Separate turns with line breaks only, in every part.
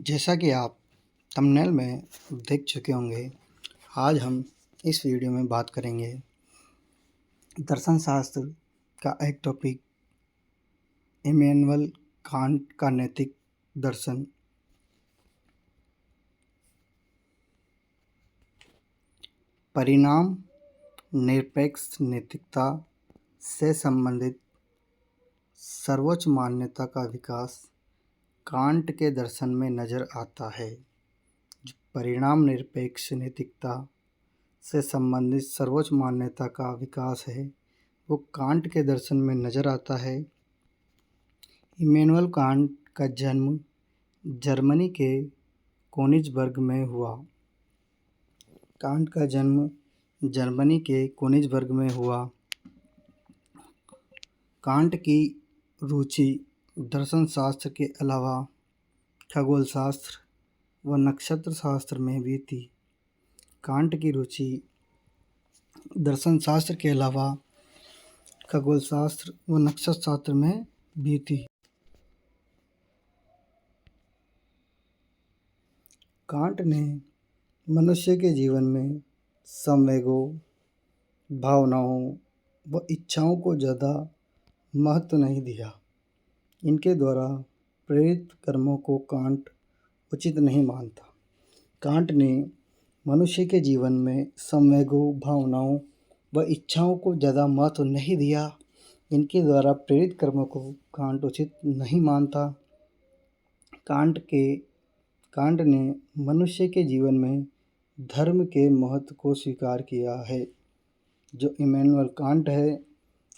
जैसा कि आप थंबनेल में देख चुके होंगे, आज हम इस वीडियो में बात करेंगे दर्शन शास्त्र का एक टॉपिक इमैनुअल कांट का नैतिक दर्शन। परिणाम निरपेक्ष नैतिकता से संबंधित सर्वोच्च मान्यता का विकास कांट के दर्शन में नजर आता है। जो परिणाम निरपेक्ष नैतिकता से संबंधित सर्वोच्च मान्यता का विकास है वो कांट के दर्शन में नजर आता है। इमैनुअल कांट का जन्म जर्मनी के कोनिग्सबर्ग में हुआ। कांट का जन्म जर्मनी के कोनिग्सबर्ग में हुआ। कांट की रुचि दर्शन शास्त्र के अलावा खगोल शास्त्र व नक्षत्र शास्त्र में भी थी। कांट की रुचि दर्शन शास्त्र के अलावा खगोल शास्त्र व नक्षत्र शास्त्र में भी थी। कांट ने मनुष्य के जीवन में संवेगों, भावनाओं व इच्छाओं को ज़्यादा महत्व नहीं दिया। इनके द्वारा प्रेरित कर्मों को कांट उचित नहीं मानता। कांट ने मनुष्य के जीवन में संवेगों, भावनाओं व इच्छाओं को ज़्यादा महत्व नहीं दिया। इनके द्वारा प्रेरित कर्मों को कांट उचित नहीं मानता। कांट ने मनुष्य के जीवन में धर्म के महत्व को स्वीकार किया है। जो इमैनुअल कांट है,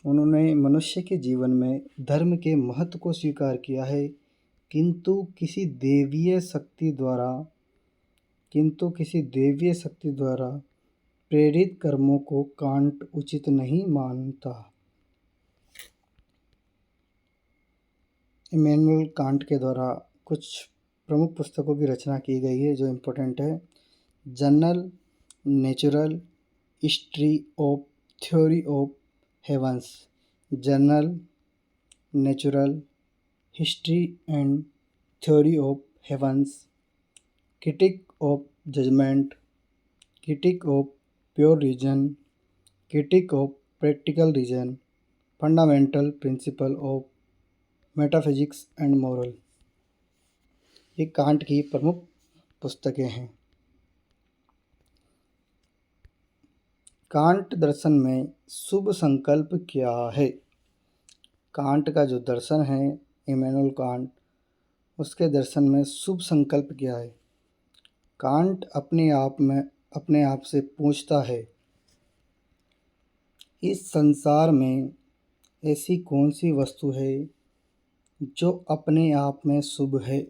उन्होंने मनुष्य के जीवन में धर्म के महत्व को स्वीकार किया है, किंतु किसी दैवीय शक्ति द्वारा प्रेरित कर्मों को कांट उचित नहीं मानता। इमैनुअल कांट के द्वारा कुछ प्रमुख पुस्तकों की रचना की गई है जो इम्पोर्टेंट है। General natural history of theory of heavens, general natural history and theory of heavens, critique of judgement, critique of pure reason, critique of practical reason, fundamental principle of metaphysics and moral. ये Kant की प्रमुख पुस्तकें हैं। Can't दर्शन में शुभ संकल्प क्या है? Can't का जो दर्शन है इमैनुअल कांट, उसके दर्शन में शुभ संकल्प क्या है? कांट अपने आप से पूछता है, इस संसार में ऐसी कौन सी वस्तु है जो अपने आप में शुभ है?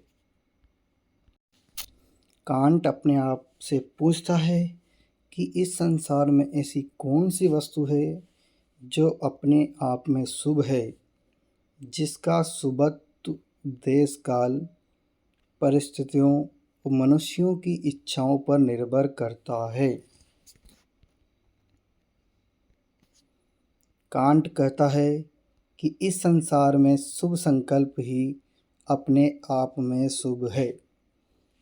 कांट अपने आप से पूछता है कि इस संसार में ऐसी कौन सी वस्तु है जो अपने आप में शुभ है, जिसका शुभत्व देश काल, परिस्थितियों और मनुष्यों की इच्छाओं पर निर्भर करता है। कांट कहता है कि इस संसार में शुभ संकल्प ही अपने आप में शुभ है।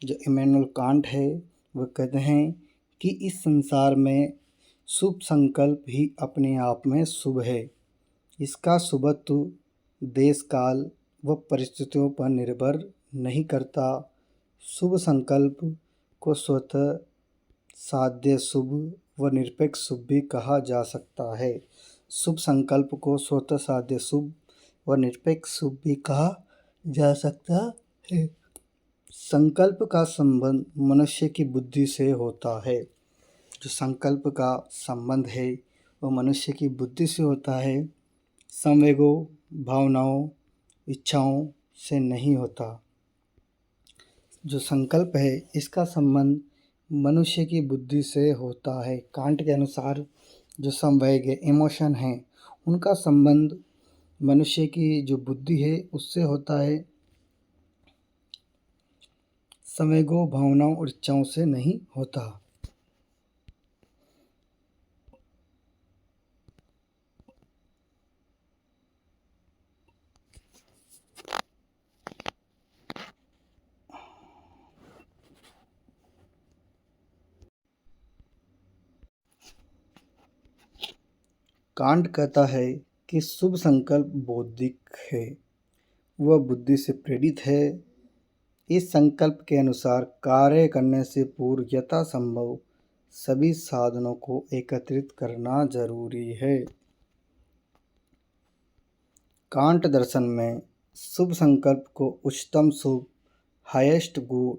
जो इमैनुअल कांट है वह कहते हैं कि इस संसार में शुभ संकल्प ही अपने आप में शुभ है। इसका शुभत्व देश काल व परिस्थितियों पर निर्भर नहीं करता। शुभ संकल्प को स्वतः साध्य शुभ व निरपेक्ष शुभ भी कहा जा सकता है। शुभ संकल्प को स्वतः साध्य शुभ व निरपेक्ष शुभ भी कहा जा सकता है। संकल्प का संबंध मनुष्य की बुद्धि से होता है। जो संकल्प का संबंध है वो मनुष्य की बुद्धि से होता है, संवेगों, भावनाओं, इच्छाओं से नहीं होता। जो संकल्प है इसका संबंध मनुष्य की बुद्धि से होता है। कांट के अनुसार जो संवेग है, इमोशन है, उनका संबंध मनुष्य की जो बुद्धि है उससे होता है, संवेगों, भावनाओं और इच्छाओं से नहीं होता। कांट कहता है कि शुभ संकल्प बौद्धिक है, वह बुद्धि से प्रेरित है। इस संकल्प के अनुसार कार्य करने से पूर्व यथासंभव सभी साधनों को एकत्रित करना जरूरी है। कांट दर्शन में शुभ संकल्प को उच्चतम शुभ, हाईएस्ट गुड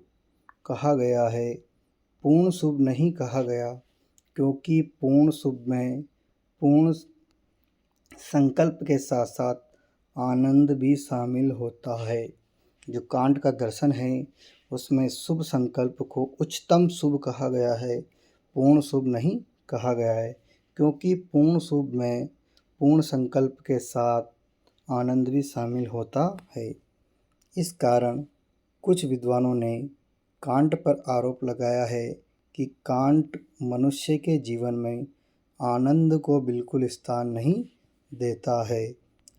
कहा गया है, पूर्ण शुभ नहीं कहा गया, क्योंकि पूर्ण शुभ में पूर्ण संकल्प के साथ साथ आनंद भी शामिल होता है। जो कांट का दर्शन है उसमें शुभ संकल्प को उच्चतम शुभ कहा गया है, पूर्ण शुभ नहीं कहा गया है, क्योंकि पूर्ण शुभ में पूर्ण संकल्प के साथ आनंद भी शामिल होता है। इस कारण कुछ विद्वानों ने कांट पर आरोप लगाया है कि कांट मनुष्य के जीवन में आनंद को बिल्कुल स्थान नहीं देता है,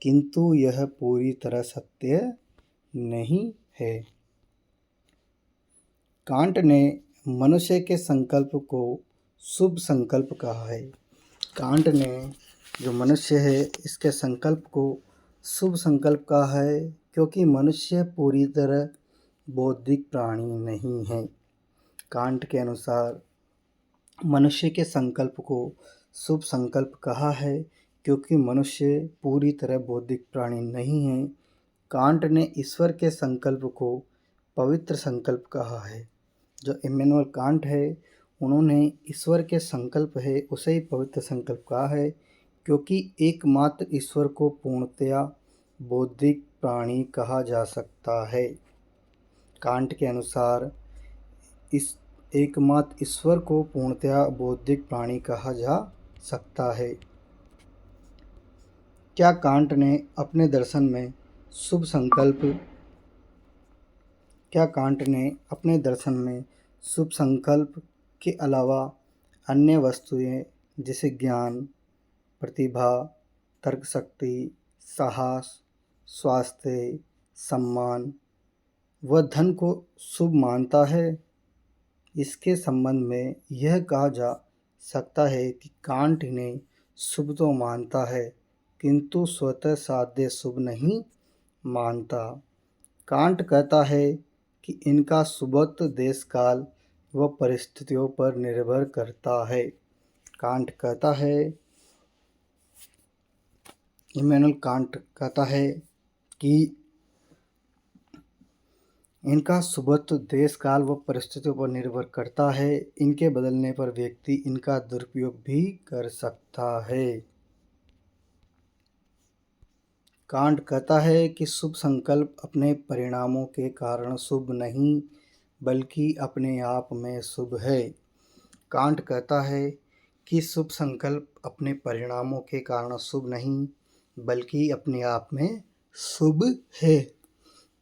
किंतु यह पूरी तरह सत्य नहीं है। कांट ने मनुष्य के संकल्प को शुभ संकल्प कहा है। कांट ने जो मनुष्य है इसके संकल्प को शुभ संकल्प कहा है, क्योंकि मनुष्य पूरी तरह बौद्धिक प्राणी नहीं है। कांट के अनुसार मनुष्य के संकल्प को शुभ संकल्प कहा है, क्योंकि मनुष्य पूरी तरह बौद्धिक प्राणी नहीं है। कांट ने ईश्वर के संकल्प को पवित्र संकल्प कहा है। जो इमैनुअल कांट है उन्होंने ईश्वर के संकल्प है उसे ही पवित्र संकल्प कहा है, क्योंकि एकमात्र ईश्वर को पूर्णतया बौद्धिक प्राणी कहा जा सकता है। कांट के अनुसार इस एकमात्र ईश्वर को पूर्णतया बौद्धिक प्राणी कहा जा सकता है। क्या कांट ने अपने दर्शन में शुभ संकल्प क्या कांट ने अपने दर्शन में शुभ संकल्प के अलावा अन्य वस्तुएं जैसे ज्ञान, प्रतिभा, तर्क शक्ति, साहस, स्वास्थ्य, सम्मान व धन को शुभ मानता है? इसके संबंध में यह कहा जा सकता है कि कांट ने शुभ तो मानता है, किंतु स्वतः साध्य शुभ नहीं मानता। कांट कहता है कि इनका शुभत्व देश काल व परिस्थितियों पर निर्भर करता है। कांट कहता है, इमैनुअल कांट कहता है कि इनका शुभत्व देश काल व परिस्थितियों पर निर्भर करता है। इनके बदलने पर व्यक्ति इनका दुरुपयोग भी कर सकता है। कांट कहता है कि शुभ संकल्प अपने परिणामों के कारण शुभ नहीं बल्कि अपने आप में शुभ है। कांट कहता है कि शुभ संकल्प अपने परिणामों के कारण शुभ नहीं बल्कि अपने आप में शुभ है।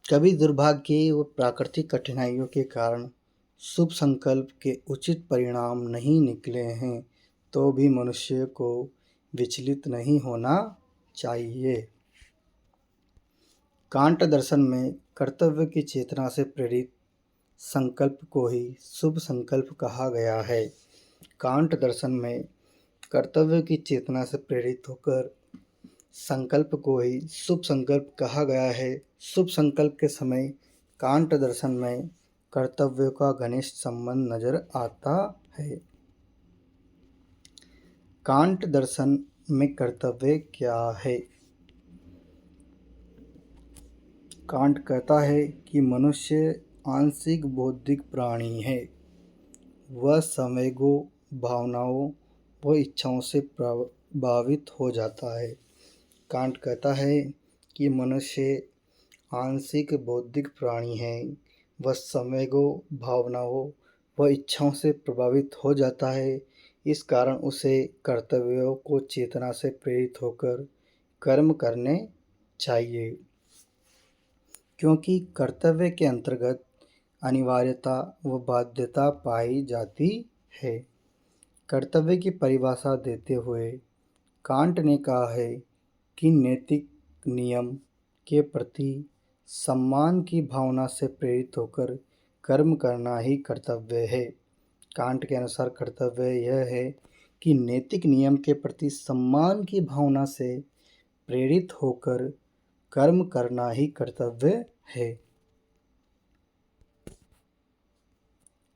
कभी दुर्भाग्य व प्राकृतिक कठिनाइयों के कारण शुभ संकल्प के उचित परिणाम नहीं निकले हैं, तो भी मनुष्य को विचलित नहीं होना चाहिए। कांट दर्शन में कर्तव्य की चेतना से प्रेरित संकल्प को ही शुभ संकल्प कहा गया है। कांट दर्शन में कर्तव्य की चेतना से प्रेरित होकर संकल्प को ही शुभ संकल्प कहा गया है। शुभ संकल्प के समय कांट दर्शन में कर्तव्य का घनिष्ठ संबंध नजर आता है। कांट दर्शन में कर्तव्य क्या है? कांट कहता है कि मनुष्य आंशिक बौद्धिक प्राणी है। वह संवेगों, भावनाओं व इच्छाओं से प्रभावित हो जाता है। कांट कहता है कि मनुष्य आंशिक बौद्धिक प्राणी है। वह संवेगों, भावनाओं व इच्छाओं से प्रभावित हो जाता है। इस कारण उसे कर्तव्यों को चेतना से प्रेरित होकर कर्म करने चाहिए, क्योंकि कर्तव्य के अंतर्गत अनिवार्यता व बाध्यता पाई जाती है। कर्तव्य की परिभाषा देते हुए कांट ने कहा है कि नैतिक नियम के प्रति सम्मान की भावना से प्रेरित होकर कर्म करना ही कर्तव्य है। कांट के अनुसार कर्तव्य यह है कि नैतिक नियम के प्रति सम्मान की भावना से प्रेरित होकर कर्म करना ही कर्तव्य है।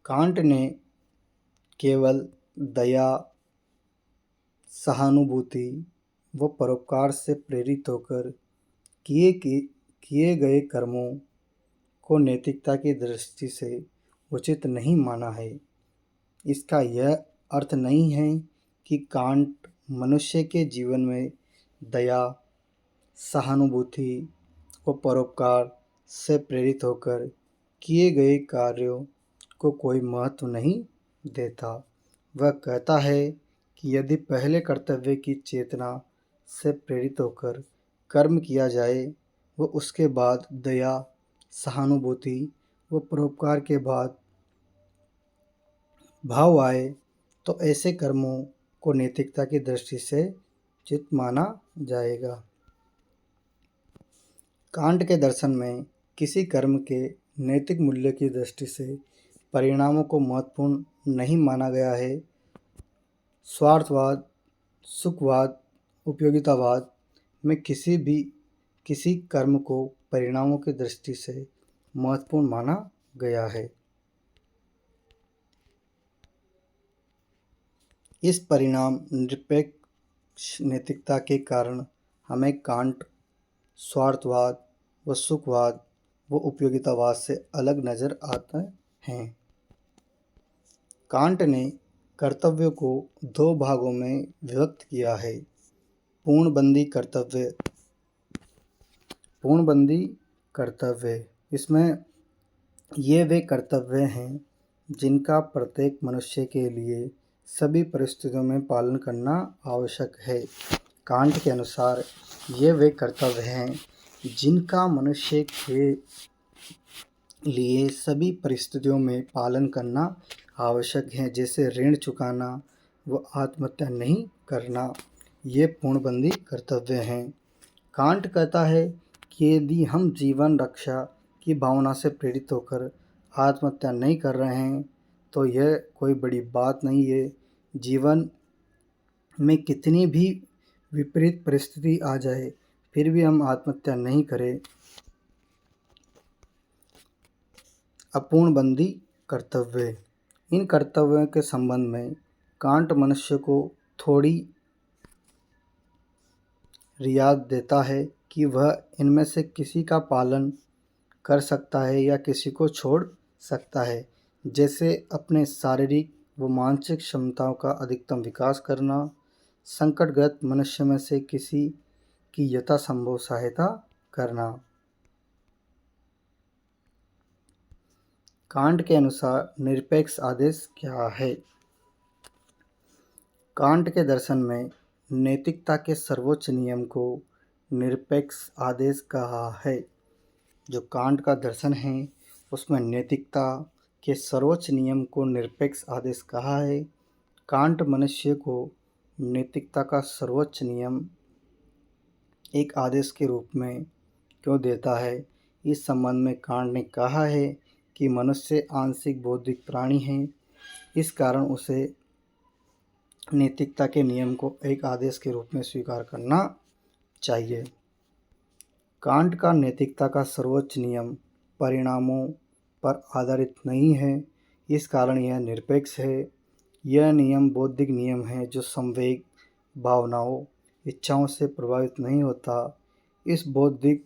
कांट ने केवल दया, सहानुभूति व परोपकार से प्रेरित होकर किए गए कर्मों को नैतिकता की दृष्टि से उचित नहीं माना है। इसका यह अर्थ नहीं है कि कांट मनुष्य के जीवन में दया, सहानुभूति व परोपकार से प्रेरित होकर किए गए कार्यों को कोई महत्व नहीं देता। वह कहता है कि यदि पहले कर्तव्य की चेतना से प्रेरित होकर कर्म किया जाए व उसके बाद दया, सहानुभूति व परोपकार के बाद भाव आए तो ऐसे कर्मों को नैतिकता की दृष्टि से उचित माना जाएगा। कांट के दर्शन में किसी कर्म के नैतिक मूल्य की दृष्टि से परिणामों को महत्वपूर्ण नहीं माना गया है। स्वार्थवाद, सुखवाद, उपयोगितावाद में किसी कर्म को परिणामों की दृष्टि से महत्वपूर्ण माना गया है। इस परिणाम निरपेक्ष नैतिकता के कारण हमें कांट स्वार्थवाद व सुखवाद व उपयोगितावाद से अलग नज़र आते हैं। कांट ने कर्तव्य को दो भागों में विभक्त किया है। पूर्णबंदी कर्तव्य इसमें ये वे कर्तव्य हैं जिनका प्रत्येक मनुष्य के लिए सभी परिस्थितियों में पालन करना आवश्यक है। कांट के अनुसार ये वे कर्तव्य हैं जिनका मनुष्य के लिए सभी परिस्थितियों में पालन करना आवश्यक है, जैसे ऋण चुकाना व आत्महत्या नहीं करना। ये पूर्णबंदी कर्तव्य हैं। कांट कहता है कि यदि हम जीवन रक्षा की भावना से प्रेरित होकर आत्महत्या नहीं कर रहे हैं तो यह कोई बड़ी बात नहीं है। जीवन में कितनी भी विपरीत परिस्थिति आ जाए फिर भी हम आत्महत्या नहीं करें। अपूर्णबंदी कर्तव्य इन कर्तव्यों के संबंध में कांट मनुष्य को थोड़ी रियायत देता है कि वह इनमें से किसी का पालन कर सकता है या किसी को छोड़ सकता है, जैसे अपने शारीरिक व मानसिक क्षमताओं का अधिकतम विकास करना, संकटग्रस्त मनुष्य में से किसी की यथासंभव सहायता करना। कांट के अनुसार निरपेक्ष आदेश क्या है? कांट के दर्शन में नैतिकता के सर्वोच्च नियम को निरपेक्ष आदेश कहा है। जो कांट का दर्शन है उसमें नैतिकता के सर्वोच्च नियम को निरपेक्ष आदेश कहा है। कांट मनुष्य को नैतिकता का सर्वोच्च नियम एक आदेश के रूप में क्यों देता है? इस संबंध में कांट ने कहा है कि मनुष्य आंशिक बौद्धिक प्राणी है, इस कारण उसे नैतिकता के नियम को एक आदेश के रूप में स्वीकार करना चाहिए। कांट का नैतिकता का सर्वोच्च नियम परिणामों पर आधारित नहीं है, इस कारण यह निरपेक्ष है। यह नियम बौद्धिक नियम है जो संवेग, भावनाओं, इच्छाओं से प्रभावित नहीं होता। इस बौद्धिक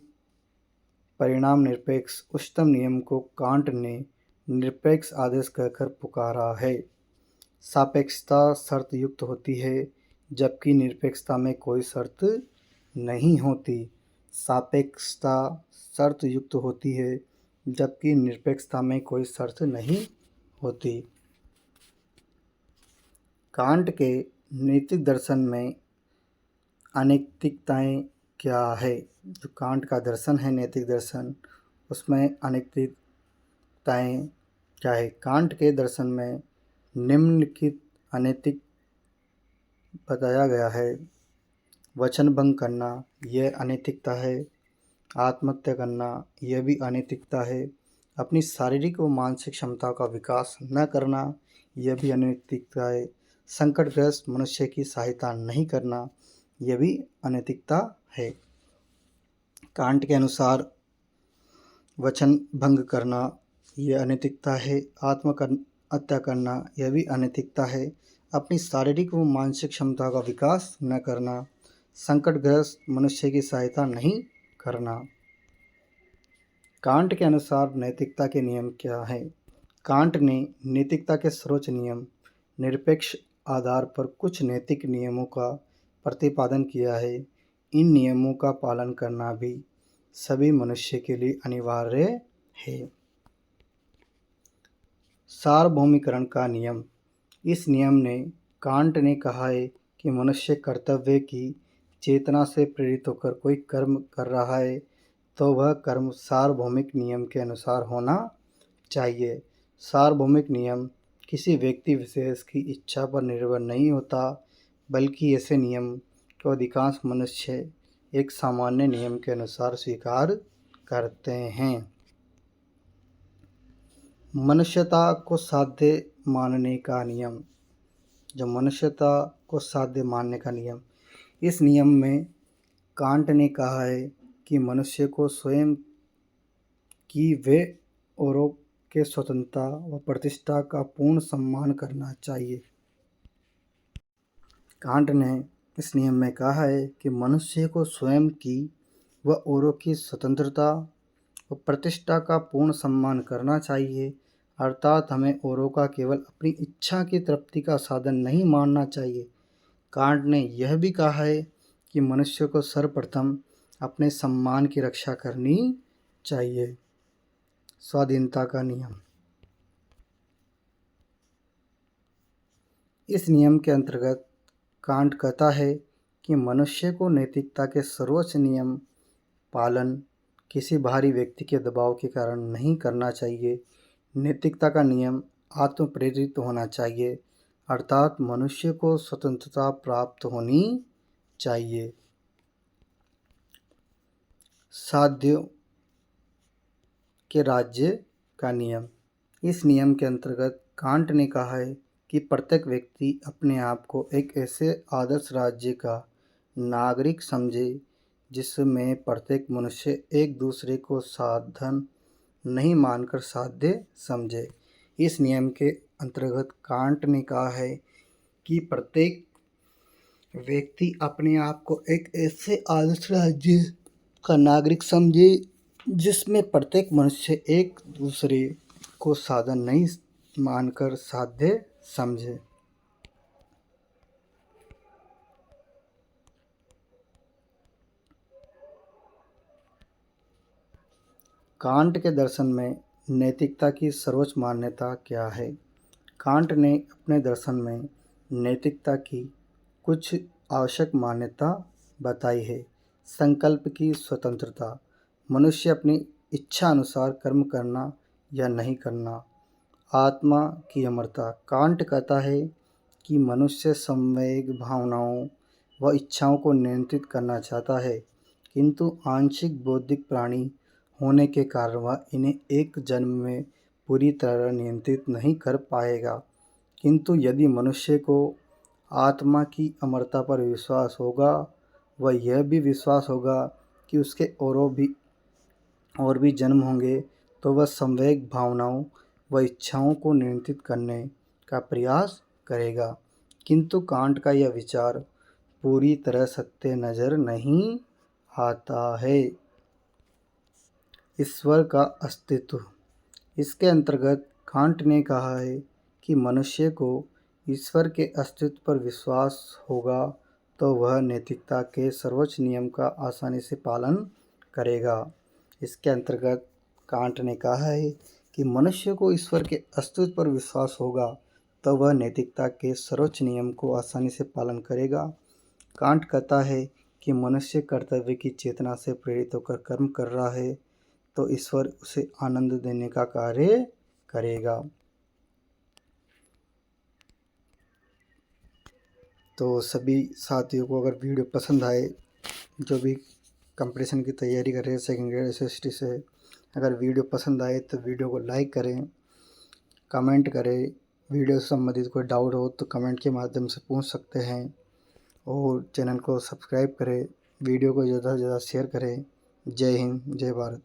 परिणाम निरपेक्ष उच्चतम नियम को कांट ने निरपेक्ष आदेश कहकर पुकारा है। सापेक्षता शर्त युक्त होती है जबकि निरपेक्षता में कोई शर्त नहीं होती। सापेक्षता शर्त युक्त होती है जबकि निरपेक्षता में कोई शर्त नहीं होती। कांट के नैतिक दर्शन में अनैतिकताएं क्या है? जो कांट का दर्शन है नैतिक दर्शन, उसमें अनैतिकताएं क्या है? कांट के दर्शन में निम्नलिखित अनैतिक बताया गया है। वचन भंग करना यह अनैतिकता है। आत्महत्या करना यह भी अनैतिकता है। अपनी शारीरिक व मानसिक क्षमता का विकास न करना यह भी अनैतिकता है। संकटग्रस्त मनुष्य की सहायता नहीं करना यह भी अनैतिकता है। कांट के अनुसार वचन भंग करना यह अनैतिकता है। आत्महत्या करना यह भी अनैतिकता है। अपनी शारीरिक व मानसिक क्षमता का विकास न करना, संकटग्रस्त मनुष्य की सहायता नहीं करना। कांट के अनुसार नैतिकता के नियम क्या है? कांट ने नैतिकता के सर्वोच्च नियम निरपेक्ष आधार पर कुछ नैतिक नियमों का प्रतिपादन किया है। इन नियमों का पालन करना भी सभी मनुष्य के लिए अनिवार्य है। सार्वभौमिकरण का नियम। इस नियम ने कांट ने कहा है कि मनुष्य कर्तव्य की चेतना से प्रेरित होकर कोई कर्म कर रहा है तो वह कर्म सार्वभौमिक नियम के अनुसार होना चाहिए। सार्वभौमिक नियम किसी व्यक्ति विशेष की इच्छा पर निर्भर नहीं होता, बल्कि ऐसे नियम को अधिकांश मनुष्य एक सामान्य नियम के अनुसार स्वीकार करते हैं। मनुष्यता को साध्य मानने का नियम। जो मनुष्यता को साध्य मानने का नियम, इस नियम में कांट ने कहा है कि मनुष्य को स्वयं की व औरों के स्वतंत्रता व प्रतिष्ठा का पूर्ण सम्मान करना चाहिए। कांट ने इस नियम में कहा है कि मनुष्य को स्वयं की व औरों की स्वतंत्रता व प्रतिष्ठा का पूर्ण सम्मान करना चाहिए। अर्थात हमें औरों का केवल अपनी इच्छा की तृप्ति का साधन नहीं मानना चाहिए। कांट ने यह भी कहा है कि मनुष्य को सर्वप्रथम अपने सम्मान की रक्षा करनी चाहिए। स्वाधीनता का नियम। इस नियम के अंतर्गत कांट कहता है कि मनुष्य को नैतिकता के सर्वोच्च नियम पालन किसी बाहरी व्यक्ति के दबाव के कारण नहीं करना चाहिए। नैतिकता का नियम आत्म प्रेरित होना चाहिए, अर्थात मनुष्य को स्वतंत्रता प्राप्त होनी चाहिए। साध्यों के राज्य का नियम। इस नियम के अंतर्गत कांट ने कहा है कि प्रत्येक व्यक्ति अपने आप को एक ऐसे आदर्श राज्य का नागरिक समझे जिसमें प्रत्येक मनुष्य एक दूसरे को साधन नहीं मानकर साध्य समझे। इस नियम के अंतर्गत कांट ने कहा है कि प्रत्येक व्यक्ति अपने आप को एक ऐसे आदर्श राज्य का नागरिक समझे जिसमें प्रत्येक मनुष्य एक दूसरे को साधन नहीं मानकर साध्य समझे। कांट के दर्शन में नैतिकता की सर्वोच्च मान्यता क्या है? कांट ने अपने दर्शन में नैतिकता की कुछ आवश्यक मान्यता बताई है। संकल्प की स्वतंत्रता, मनुष्य अपनी इच्छा अनुसार कर्म करना या नहीं करना। आत्मा की अमरता, कांट कहता है कि मनुष्य संवेग, भावनाओं व इच्छाओं को नियंत्रित करना चाहता है, किंतु आंशिक बौद्धिक प्राणी होने के कारण वह इन्हें एक जन्म में पूरी तरह नियंत्रित नहीं कर पाएगा। किंतु यदि मनुष्य को आत्मा की अमरता पर विश्वास होगा, वह यह भी विश्वास होगा कि उसके और भी जन्म होंगे, तो वह संवेग, भावनाओं व इच्छाओं को नियंत्रित करने का प्रयास करेगा। किंतु कांट का यह विचार पूरी तरह सत्य नज़र नहीं आता है। ईश्वर का अस्तित्व। इसके अंतर्गत कांट ने कहा है कि मनुष्य को ईश्वर के अस्तित्व पर विश्वास होगा तो वह नैतिकता के सर्वोच्च नियम का आसानी से पालन करेगा। इसके अंतर्गत कांट ने कहा है कि मनुष्य को ईश्वर के अस्तित्व पर विश्वास होगा तो वह नैतिकता के सर्वोच्च नियम को आसानी से पालन करेगा। कांट कहता है कि मनुष्य कर्तव्य की चेतना से प्रेरित होकर कर्म कर रहा है तो ईश्वर उसे आनंद देने का कार्य करेगा। तो सभी साथियों को अगर वीडियो पसंद आए, जो भी कंपटीशन की तैयारी कर रहे हैं सेकेंड ग्रेड SST से, अगर वीडियो पसंद आए तो वीडियो को लाइक करें, कमेंट करें वीडियो से संबंधित कोई डाउट हो तो कमेंट के माध्यम से पूछ सकते हैं और चैनल को सब्सक्राइब करें, वीडियो को ज़्यादा से ज़्यादा शेयर करें। जय हिंद, जय भारत।